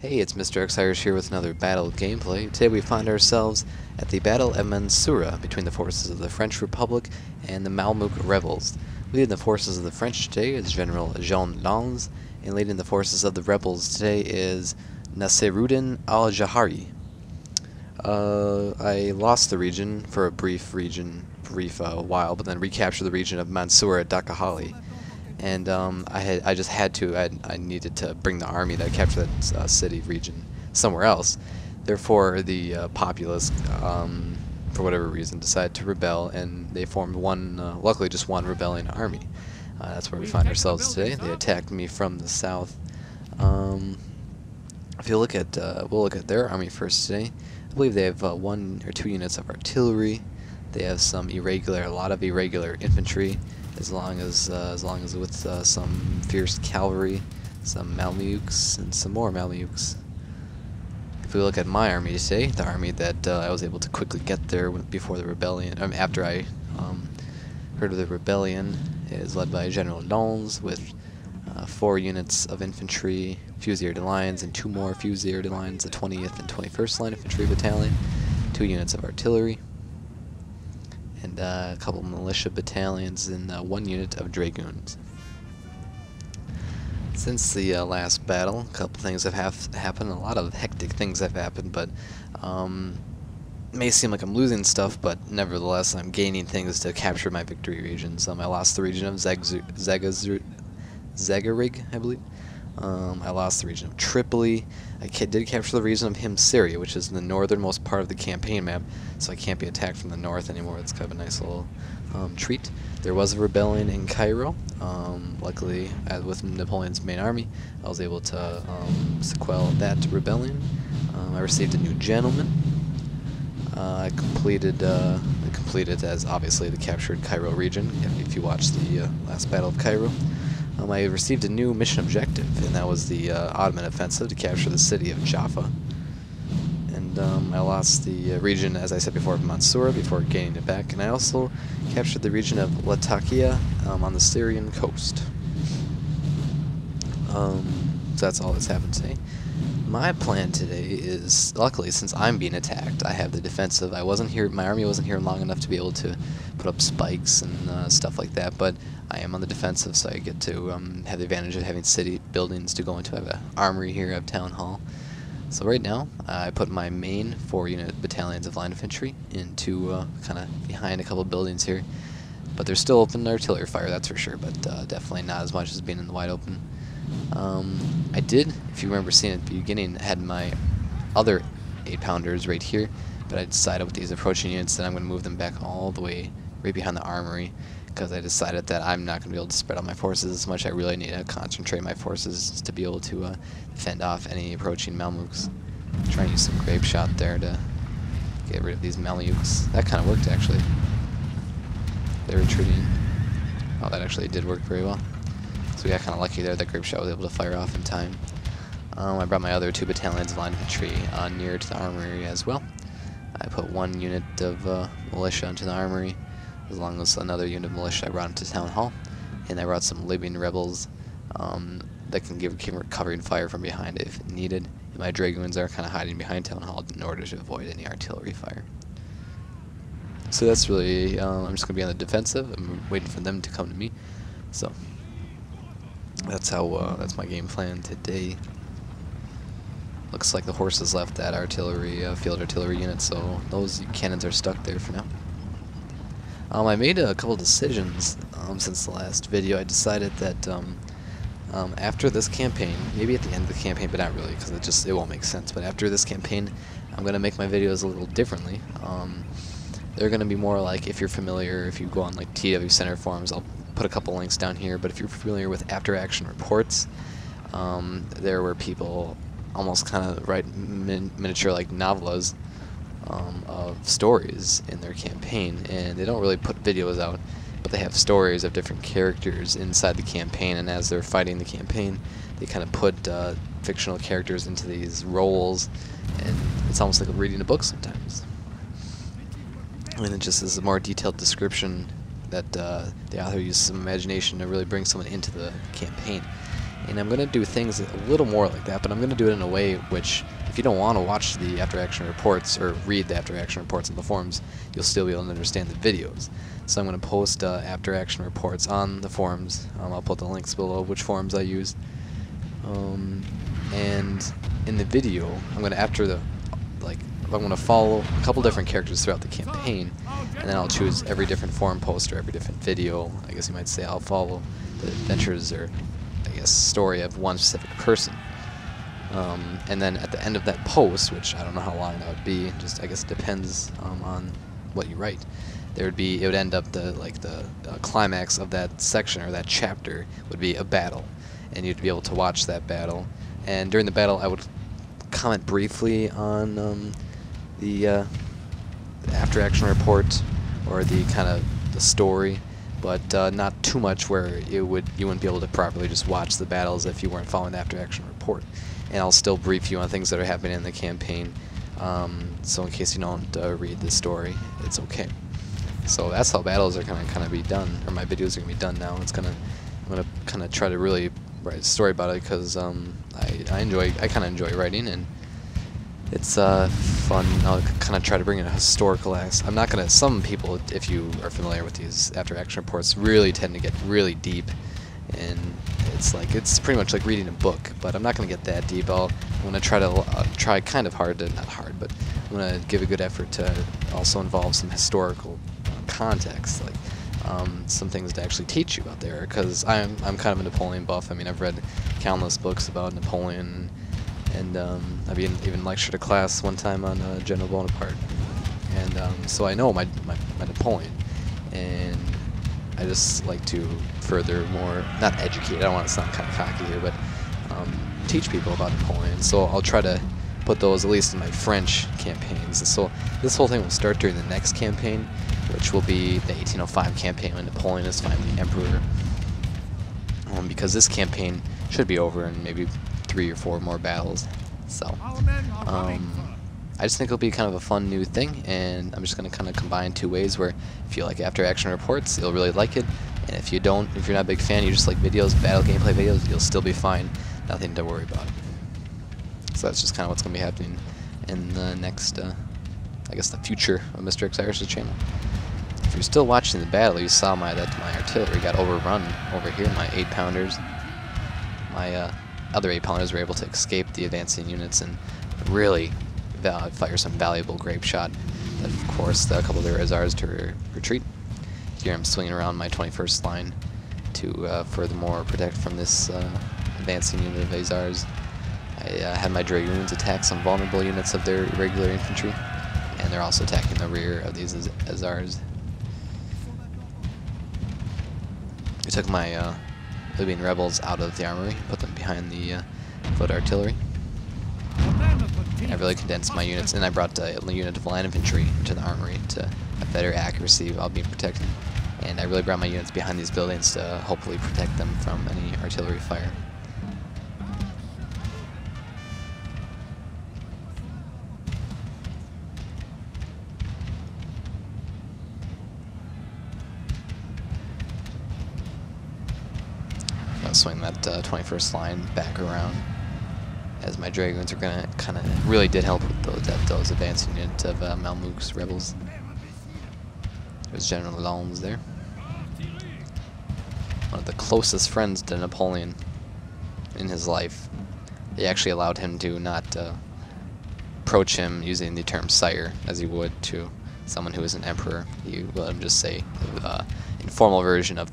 Hey, it's Mr. X Irish here with another battle gameplay. Today we find ourselves at the Battle of Mansoura between the forces of the French Republic and the Mamluk Rebels. Leading the forces of the French today is General Jean Lannes, and leading the forces of the rebels today is Nasseruddin al-Jahari. I lost the region for a brief while, but then recaptured the region of Mansoura at Dakahali. And I just had to. I needed to bring the army that captured that city region somewhere else. Therefore, the populace, for whatever reason, decided to rebel, and they formed one, luckily just one rebellion army. That's where we find ourselves today. They attacked me from the south. If you look at, we'll look at their army first today. I believe they have 1 or 2 units of artillery. They have some a lot of irregular infantry. As long as with some fierce cavalry, some Mamluks, and some more Mamluks. If we look at my army today, the army that I was able to quickly get there before the rebellion, after I heard of the rebellion, is led by General Lannes with 4 units of infantry, Fusilier de Lines, and 2 more Fusilier de Lines, the 20th and 21st Line Infantry Battalion, 2 units of artillery, and a couple militia battalions and 1 unit of dragoons. Since the last battle, a couple things have happened. A lot of hectic things have happened, but may seem like I'm losing stuff, but nevertheless I'm gaining things to capture my victory regions. I lost the region of Zagarig, I believe. I lost the region of Tripoli. I did capture the region of Himsyria, which is in the northernmost part of the campaign map, so I can't be attacked from the north anymore. It's kind of a nice little treat. There was a rebellion in Cairo. Luckily, as with Napoleon's main army, I was able to quell that rebellion. I received a new gentleman. I completed as obviously the captured Cairo region, if you watched the last Battle of Cairo. I received a new mission objective, and that was the Ottoman offensive to capture the city of Jaffa. And I lost the region, as I said before, of Mansoura before gaining it back, and I also captured the region of Latakia on the Syrian coast. So that's all that's happened today. My plan today is, luckily, since I'm being attacked, I have the defensive. My army wasn't here long enough to be able to put up spikes and stuff like that, but I am on the defensive, so I get to have the advantage of having city buildings to go into. I have an armory here, I have town hall. So right now, I put my main 4-unit battalions of line infantry into kind of behind a couple buildings here, but they're still open artillery fire, that's for sure, but definitely not as much as being in the wide open. I did, if you remember seeing at the beginning, had my other 8-pounders right here, but I decided with these approaching units that I'm going to move them back all the way right behind the armory, because I decided that I'm not going to be able to spread out my forces as much. I really need to concentrate my forces to be able to fend off any approaching Mamluks. Try and use some grape shot there to get rid of these Mamluks. That kind of worked, actually. They're retreating. Oh, that actually did work very well. So we got kind of lucky there that grape shot was able to fire off in time. I brought my other 2 battalions of line infantry near to the armory as well. I put 1 unit of militia into the armory, as long as another unit of militia I brought into town hall, and I brought some living rebels that can give covering fire from behind if needed. And my dragoons are kind of hiding behind town hall in order to avoid any artillery fire. So that's really, I'm just going to be on the defensive. I'm waiting for them to come to me. So that's how, that's my game plan today. Looks like the horses left that artillery, field artillery unit, so those cannons are stuck there for now. I made a couple decisions since the last video. I decided that after this campaign, maybe at the end of the campaign, but not really, because it won't make sense, but after this campaign, I'm going to make my videos a little differently. They're going to be more like, if you're familiar, if you go on like TW Center forums, I'll put a couple links down here, but if you're familiar with after-action reports, there were people almost kind of write miniature like novellas of stories in their campaign, and they don't really put videos out, but they have stories of different characters inside the campaign, and as they're fighting the campaign, they kind of put fictional characters into these roles, and it's almost like reading a book sometimes. And it just is a more detailed description that the author used some imagination to really bring someone into the campaign. And I'm going to do things a little more like that, but I'm going to do it in a way which, if you don't want to watch the after-action reports or read the after-action reports on the forums, you'll still be able to understand the videos. So I'm going to post after-action reports on the forums. I'll put the links below which forums I used. And in the video, I'm going to, I'm going to follow a couple different characters throughout the campaign, and then I'll choose every different forum post or every different video. I guess you might say I'll follow the adventures or story of one specific person. And then at the end of that post, which I don't know how long that would be, just I guess it depends on what you write. It would end up the climax of that section or that chapter would be a battle, and you'd be able to watch that battle. And during the battle, I would comment briefly on the after-action report or the kind of the story, but not too much where you wouldn't be able to properly just watch the battles if you weren't following the after-action report. And I'll still brief you on things that are happening in the campaign, so in case you don't read the story, it's okay. So that's how battles are gonna kind of be done, or my videos are gonna be done now. I'm gonna kind of try to really write a story about it because I kind of enjoy writing, and it's fun. I'll kind of try to bring in a historical aspect. I'm not gonna. Some people, if you are familiar with these after-action reports, really tend to get really deep, and it's pretty much like reading a book. But I'm not gonna get that deep. I'm gonna try kind of hard to, not hard, but I'm gonna give a good effort to also involve some historical context, like some things to actually teach you about there. Because I'm kind of a Napoleon buff. I mean, I've read countless books about Napoleon. And I've even lectured a class one time on General Bonaparte, and so I know my Napoleon, and I just like to furthermore, not educate, I don't want to sound kind of cocky here, but teach people about Napoleon. So I'll try to put those at least in my French campaigns. And so this whole thing will start during the next campaign, which will be the 1805 campaign when Napoleon is finally emperor, because this campaign should be over in maybe 3 or 4 more battles. So I just think it'll be kind of a fun new thing, and I'm just going to kind of combine 2 ways where if you like after-action reports, you'll really like it, and if you're not a big fan, you just like videos, battle gameplay videos, you'll still be fine. Nothing to worry about. So that's just kind of what's going to be happening in the next, I guess the future of Mr. X Irish's channel. If you're still watching the battle, you saw my artillery got overrun over here, my 8-pounders. My other 8-pounders were able to escape the advancing units and really fire some valuable grape shot that, of course, a couple of their Azars to retreat. Here I'm swinging around my 21st line to furthermore protect from this advancing unit of Azars. I had my Dragoons attack some vulnerable units of their irregular infantry, and they're also attacking the rear of these Azars. I took my Libyan rebels out of the armory, put them behind the foot artillery. I really condensed my units, and I brought a unit of land infantry into the armory to have better accuracy while being protected. And I really brought my units behind these buildings to hopefully protect them from any artillery fire. Swing that 21st line back around, as my Dragoons are gonna really did help with those advancing units of Mamluk Rebels. There's General Lons there, one of the closest friends to Napoleon in his life. They actually allowed him to not approach him using the term sire as he would to someone who is an emperor. You let him just say informal version of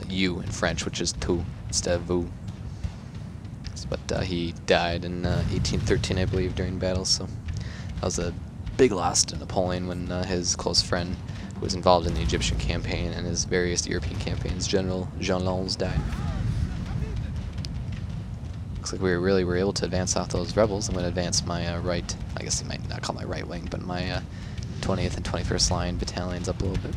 you in French, which is tu instead of vous. But he died in 1813, I believe, during battle, so that was a big loss to Napoleon when his close friend, who was involved in the Egyptian campaign and his various European campaigns, General Jean Lons, died. Looks like we really were able to advance off those rebels. I'm going to advance my right, I guess you might not call my right wing, but my 20th and 21st line battalions up a little bit.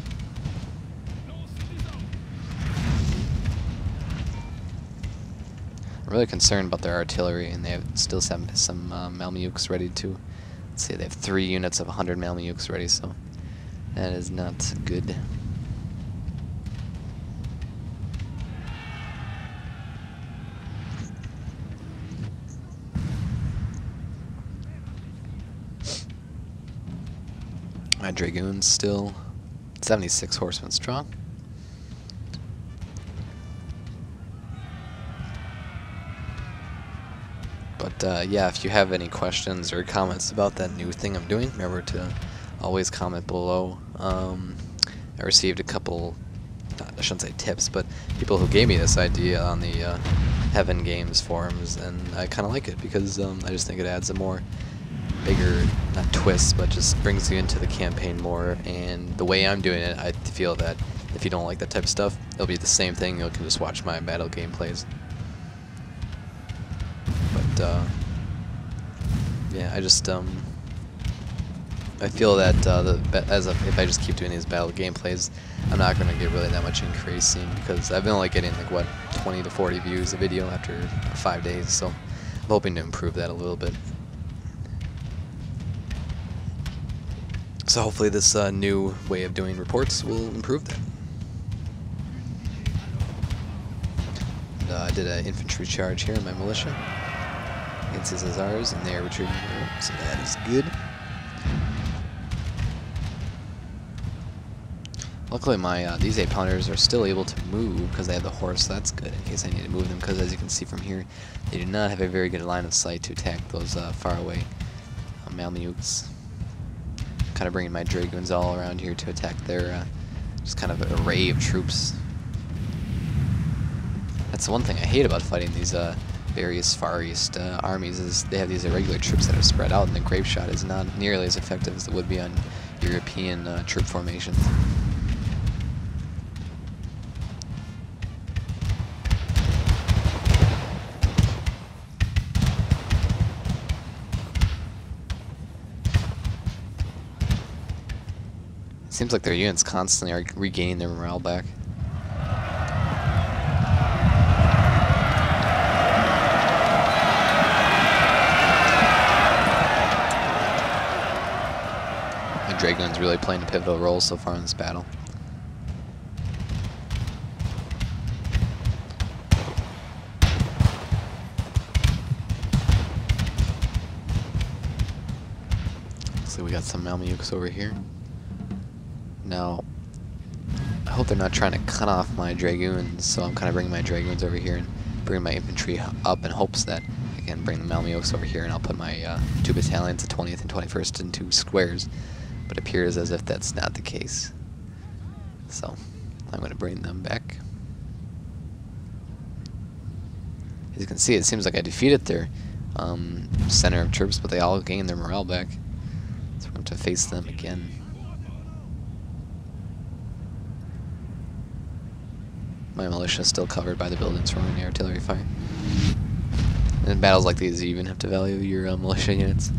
I'm really concerned about their artillery, and they still have some Mamluks ready to. Let's see, they have 3 units of 100 Mamluks ready, so that is not good. My Dragoons still 76 horsemen strong. But yeah, if you have any questions or comments about that new thing I'm doing, remember to always comment below. I received a couple, I shouldn't say tips, but people who gave me this idea on the Heaven Games forums, and I kind of like it because I just think it adds a more bigger, not twist, but just brings you into the campaign more. And the way I'm doing it, I feel that if you don't like that type of stuff, it'll be the same thing. You can just watch my battle gameplays. But yeah, I just I feel that if I just keep doing these battle gameplays, I'm not going to get really that much increasing, because I've been only getting like what 20 to 40 views a video after 5 days, so I'm hoping to improve that a little bit. So hopefully this new way of doing reports will improve that. And, I did an infantry charge here in my militia against these Azars, and they are retreating here, so that is good. Luckily my these 8-pounders are still able to move because they have the horse, so that's good in case I need to move them, because as you can see from here, they do not have a very good line of sight to attack those far away Mamluks. Kind of bringing my Dragoons all around here to attack their just kind of array of troops. That's the one thing I hate about fighting these various Far East armies, is they have these irregular troops that are spread out, and the grape shot is not nearly as effective as it would be on European troop formations. Seems like their units constantly are regaining their morale back. My Dragoon's really playing a pivotal role so far in this battle. So we got some Mamluks over here. Now, I hope they're not trying to cut off my Dragoons, so I'm kind of bringing my Dragoons over here and bringing my infantry up in hopes that I can bring the Mamluks over here, and I'll put my 2 battalions, the 20th and 21st, into squares. But it appears as if that's not the case. So, I'm going to bring them back. As you can see, it seems like I defeated their center of troops, but they all gained their morale back. So we're going to face them again. My militia is still covered by the buildings from any artillery fire. And in battles like these, you even have to value your militia units.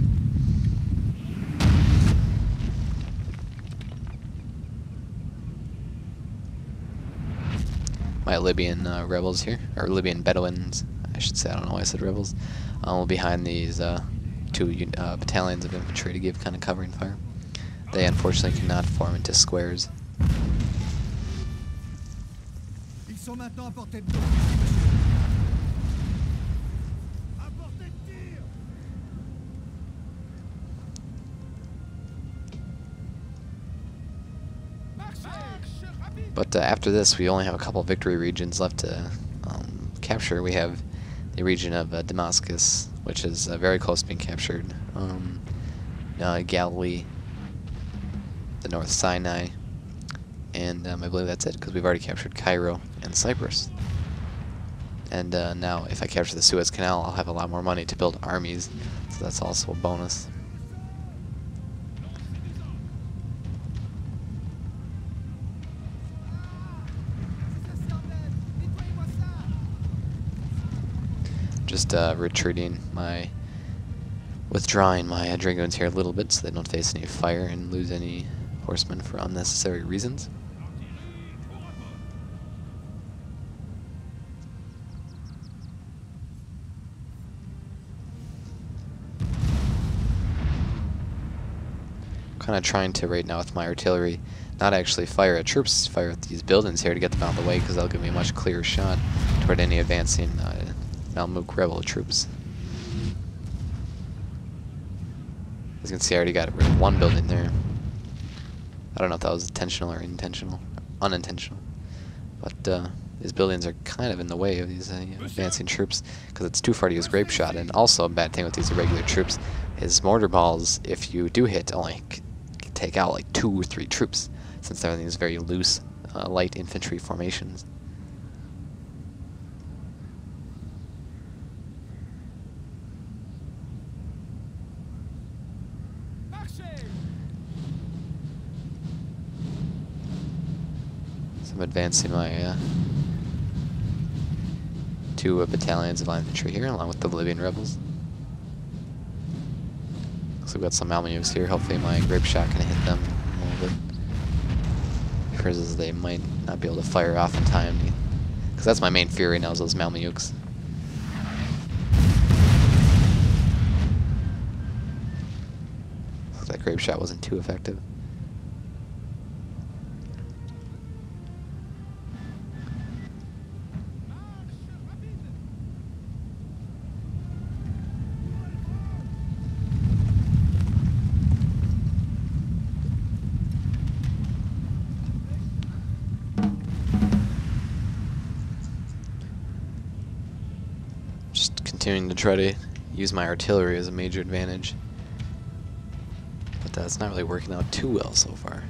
My Libyan rebels here, or Libyan Bedouins, I should say, I don't know why I said rebels, behind these 2 battalions of infantry to give kind of covering fire. They unfortunately cannot form into squares. But after this, we only have a couple victory regions left to capture. We have the region of Damascus, which is very close to being captured. Galilee, the North Sinai, and I believe that's it, because we've already captured Cairo and Cyprus. And now, if I capture the Suez Canal, I'll have a lot more money to build armies, so that's also a bonus. Just withdrawing my Dragoons here a little bit so they don't face any fire and lose any horsemen for unnecessary reasons. Kind of trying to right now with my artillery not actually fire at troops, fire at these buildings here to get them out of the way, because they'll give me a much clearer shot toward any advancing Mamluk Rebel troops. As you can see, I already got rid of 1 building there. I don't know if that was intentional or intentional, unintentional. But these buildings are kind of in the way of these advancing troops because it's too far to use grape shot. And also a bad thing with these irregular troops is mortar balls, if you do hit, only take out like 2 or 3 troops, since they're in these very loose light infantry formations. So I'm advancing my 2 battalions of light infantry here, along with the Libyan rebels. So we've got some Mamluks here. Hopefully my grape shot can hit them a little bit. Fears is they might not be able to fire off in time, because that's my main fear right now, is those Mamluks. Looks like that grape shot wasn't too effective. Continuing to try to use my artillery as a major advantage, but that's not really working out too well so far.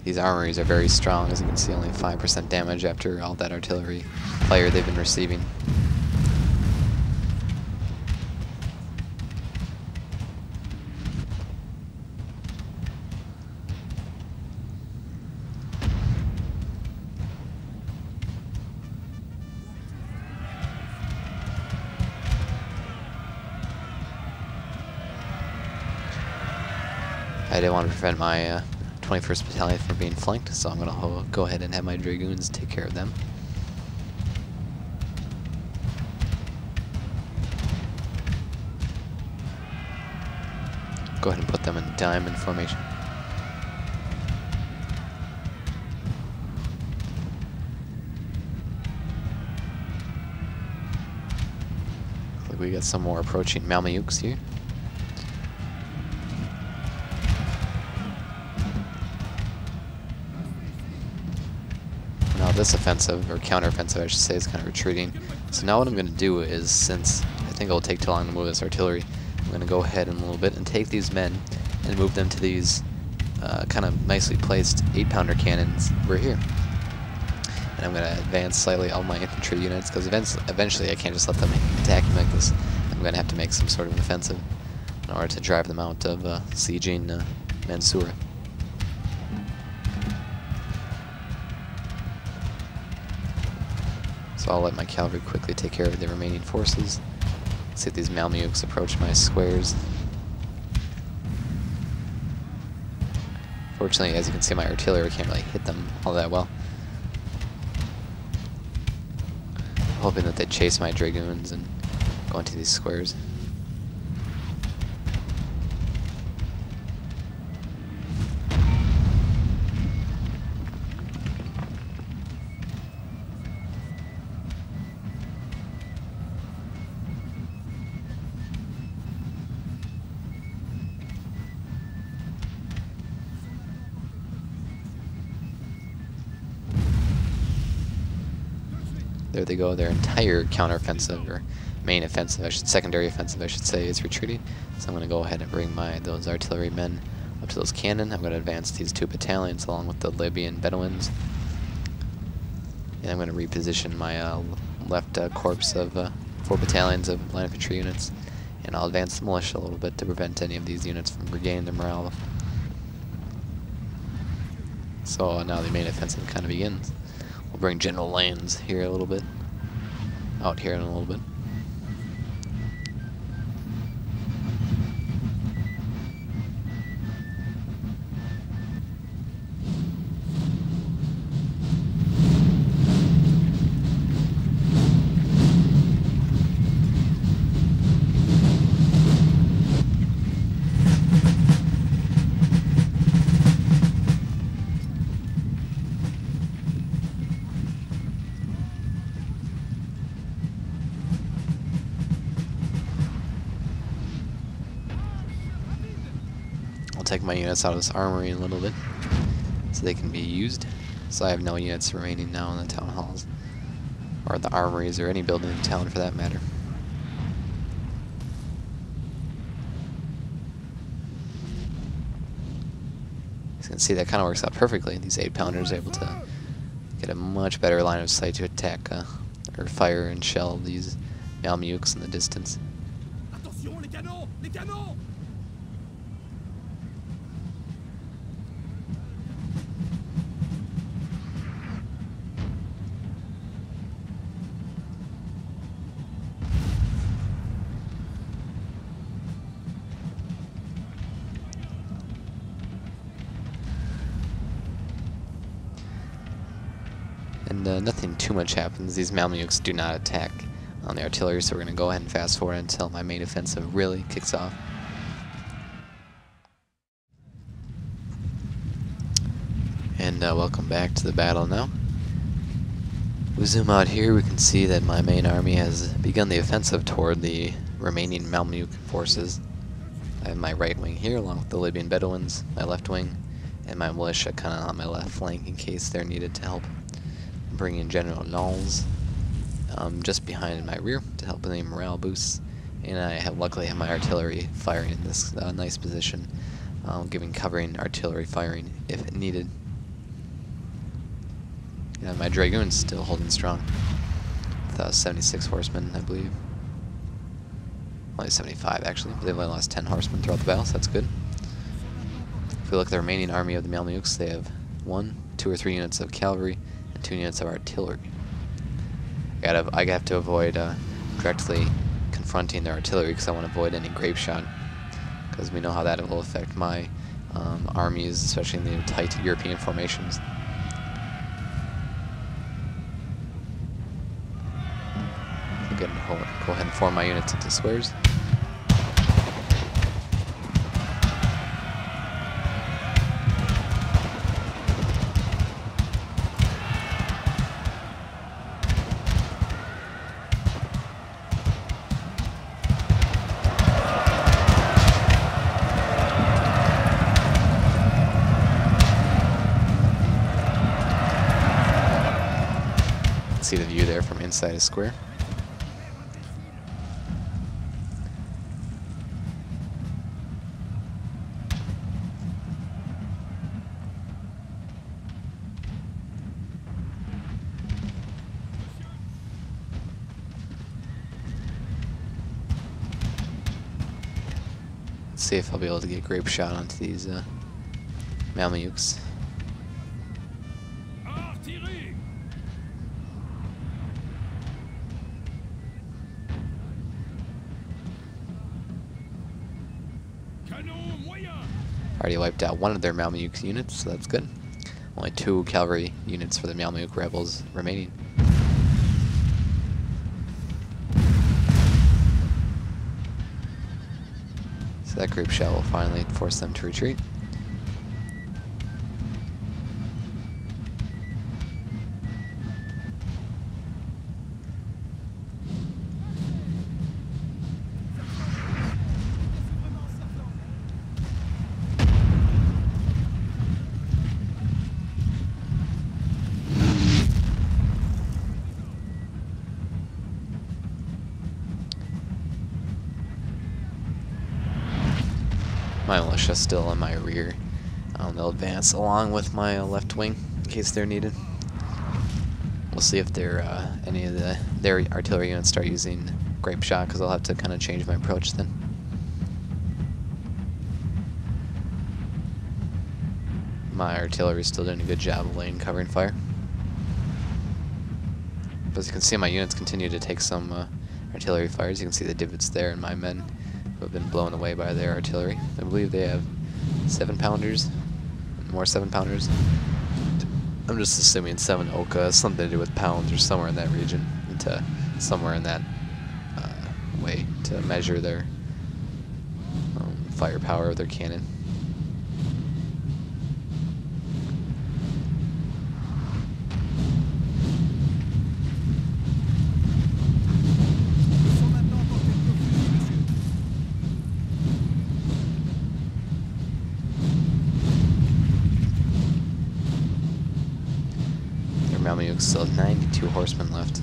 These armories are very strong, as you can see, only 5% damage after all that artillery fire they've been receiving. I didn't want to prevent my 21st Battalion from being flanked, so I'm going to go ahead and have my Dragoons take care of them. Go ahead and put them in diamond formation. Looks like we got some more approaching Mamluks here. Now this offensive, or counter-offensive I should say, is kind of retreating. So now what I'm going to do is, since I think it'll take too long to move this artillery, I'm going to go ahead in a little bit and take these men and move them to these kind of nicely placed 8-pounder cannons over here. And I'm going to advance slightly all my infantry units, because eventually I can't just let them attack me like this. I'm going to have to make some sort of an offensive in order to drive them out of sieging Mansoura. So I'll let my cavalry quickly take care of the remaining forces. See if these Mamluks approach my squares. Fortunately, as you can see, my artillery can't really hit them all that well. I'm hoping that they chase my Dragoons and go into these squares. There they go, their entire counteroffensive, or main offensive, secondary offensive I should say, is retreating. So I'm going to go ahead and bring those artillery men up to those cannon. I'm going to advance these 2 battalions along with the Libyan Bedouins. And I'm going to reposition my left corps of 4 battalions of light infantry units. And I'll advance the militia a little bit to prevent any of these units from regaining their morale. So now the main offensive kind of begins. We'll bring General Lands here a little bit, out here in a little bit. my units out of this armory in a little bit so they can be used. So I have no units remaining now in the town halls, or the armories, or any building in town for that matter. As you can see, that kind of works out perfectly. These 8-pounders are able to get a much better line of sight to attack or fire and shell these Mamluks in the distance. Attention, les canons! Les canons! And nothing too much happens. These Mamluks do not attack on the artillery, so we're going to go ahead and fast forward until my main offensive really kicks off. And welcome back to the battle now. We zoom out here, we can see that my main army has begun the offensive toward the remaining Mamluk forces. I have my right wing here along with the Libyan Bedouins, my left wing, and my militia kind of on my left flank in case they're needed to help bring in General Lens just behind in my rear to help with any morale boosts. And I have luckily have my artillery firing in this nice position, covering artillery firing if needed. And my Dragoons still holding strong. With 76 horsemen, I believe. Only 75 actually, but they've only lost 10 horsemen throughout the battle, so that's good. If we look at the remaining army of the Mamluks, they have 1, 2, or 3 units of cavalry and 2 units of artillery. I have to avoid directly confronting their artillery because I want to avoid any grape shot, because we know how that will affect my armies, especially in the tight European formations. Go ahead and form my units into squares. See the view there from inside a square. Let's see if I'll be able to get grape shot onto these Mamluks. Already wiped out one of their Mamluk units, so that's good. Only 2 cavalry units for the Mamluk Rebels remaining. So that group shot will finally force them to retreat. My militia still in my rear. They'll advance along with my left wing in case they're needed. We'll see if any of their artillery units start using grape shot, because I'll have to kind of change my approach then. My artillery is still doing a good job of laying covering fire. But as you can see, my units continue to take some artillery fires. You can see the divots there, and my men who have been blown away by their artillery. I believe they have 7-pounders, more 7-pounders. I'm just assuming 7 Oka has something to do with pounds or somewhere in that region, into somewhere in that way to measure their firepower of their cannon. Mamluk, still 92 horsemen left.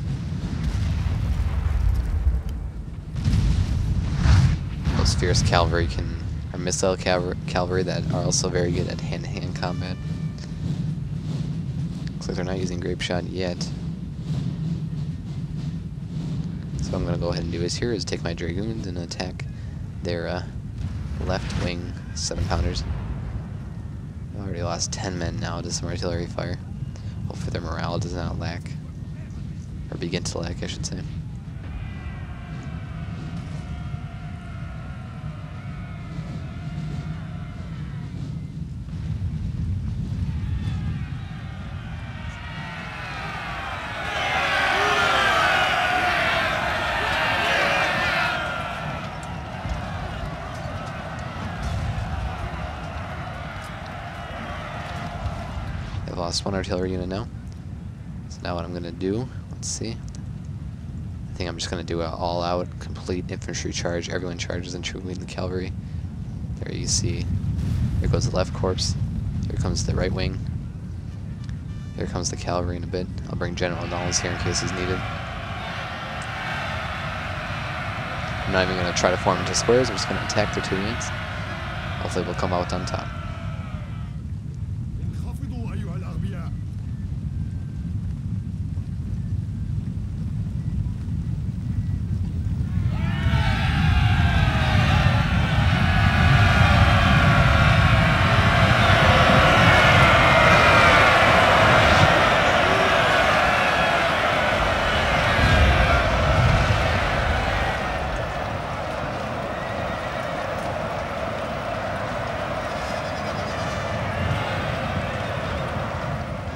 Those fierce cavalry are missile cavalry that are also very good at hand-to-hand combat. Looks like they're not using grape shot yet. So what I'm going to go ahead and do is take my dragoons and attack their left wing 7-pounders. I've already lost 10 men now to some artillery fire. Hopefully their morale does not lack. Or begin to lack, I should say. I've lost 1 artillery unit now. So now what I'm going to do, let's see. I think I'm just going to do an all-out, complete infantry charge. Everyone charges including the cavalry. There you see, there goes the left corps. Here comes the right wing. Here comes the cavalry in a bit. I'll bring General Knowles here in case he's needed. I'm not even going to try to form into squares. I'm just going to attack their 2 units. Hopefully we'll come out on top.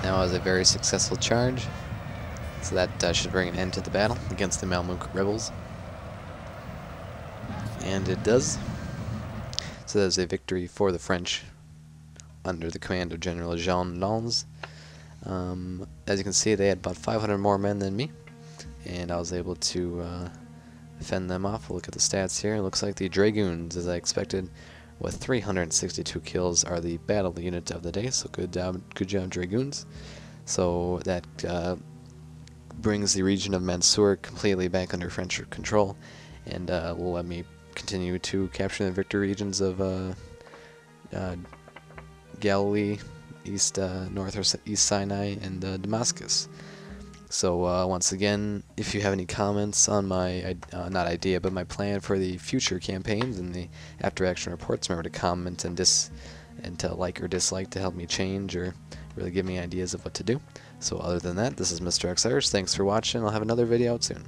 Now is a very successful charge, so that should bring an end to the battle against the Mamluk Rebels. And it does. So that is a victory for the French under the command of General Jean Lannes. As you can see, they had about 500 more men than me, and I was able to fend them off. We'll look at the stats here. It looks like the Dragoons, as I expected, with 362 kills, are the battle unit of the day. So good job, Dragoons. So that brings the region of Mansoura completely back under French control, and will let me continue to capture the victory regions of Galilee, North or East Sinai, and Damascus. So once again, if you have any comments on my, not idea, but my plan for the future campaigns and the after-action reports, remember to comment and to like or dislike to help me change or really give me ideas of what to do. So other than that, this is Mr. X Irish. Thanks for watching. I'll have another video out soon.